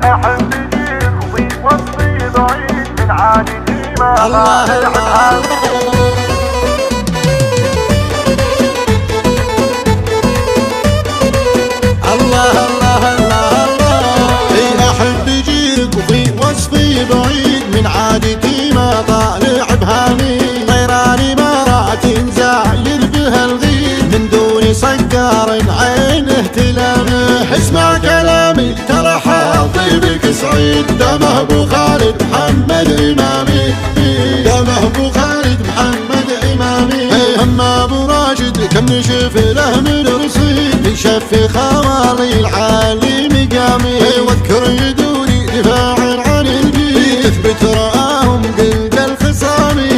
أحب يجيك وصفي بعيد من عادتي ما الله الله الله الله الله الله. أحب يجيك وفي وصفي بعيد من عادتي ما طالع بهامي، طيران مرات زاير بها الغيد من دون صقار عينه تلامح. اسمع كلامي ترى حاطبك سعيد، دمه ابو خالد محمد امامي، دمه ابو خالد محمد امامي. اما ابو راشد كم نشف له من رصيد، يشفي خوالي العالي مقامي. واذكر يدوري دفاع عن البيت، تثبت رآهم قلد الخصامي.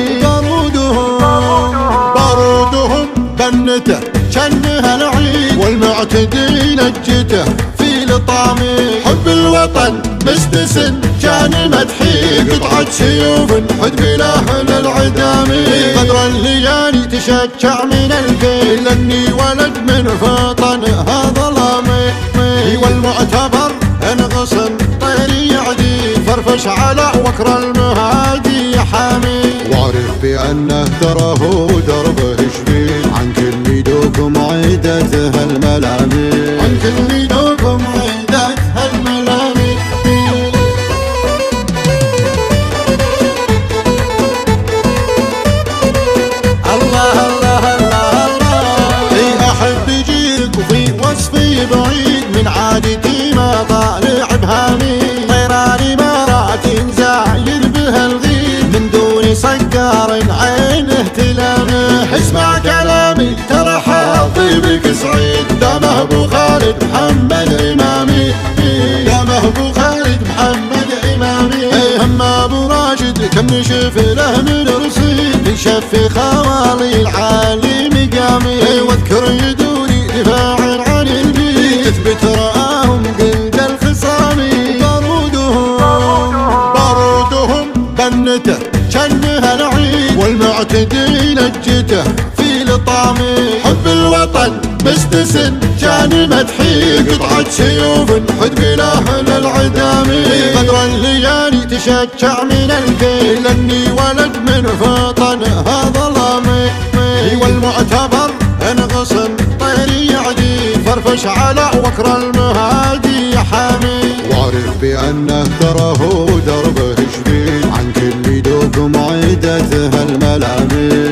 بارودهم بنته شنها العيد، والمعتدي نجته في لطامي. حب الوطن مستسن كان مدحي، قطعة سيوف حد بلاهل العدامي. قدر الليالي تشجع من الفيل، اني ولد من فطنها ظلامي. والمعتبر انغصن طيري يعدي، فرفش على وكر المهادي حامي. واعرف بانه ترى هو دربه شبيل، عن كل دوكم عيدته الملامي، عن كل دوكم عيدته الملامي. الله الله الله الله. احب يجيك وفي وصفي بعيد من عادتي ما طالع بهامي، طيران مرات زاير بها الغيد من دون صقار عينه تلامح. اسمع كلامي ترى حاطبك سعيد، دمه ابو خالد محمد امامي، دمه ابو خالد محمد امامي. اما ابو راشد كم نشف له من رصيد، يشفي خوالي العالي مقامي. واذكر يدوري دفاع عن البيت، تثبت رآهم قلد الخصامي. بارودهم بنته شنها العيد، والمعتدي نجته في لطامي. حب الوطن مستسن كان مدحي، قطعة سيوف حد بلاهل العدامي. قدر الليالي تشجع من الفيل، اني ولد من فطنها ظلامي. والمعتبر انغصن طيري يعدي، فرفش على وكر المهادي حامي. واعرف بانه ترى هو دربه شبيل، عن كل دوكم عيدته الملامي.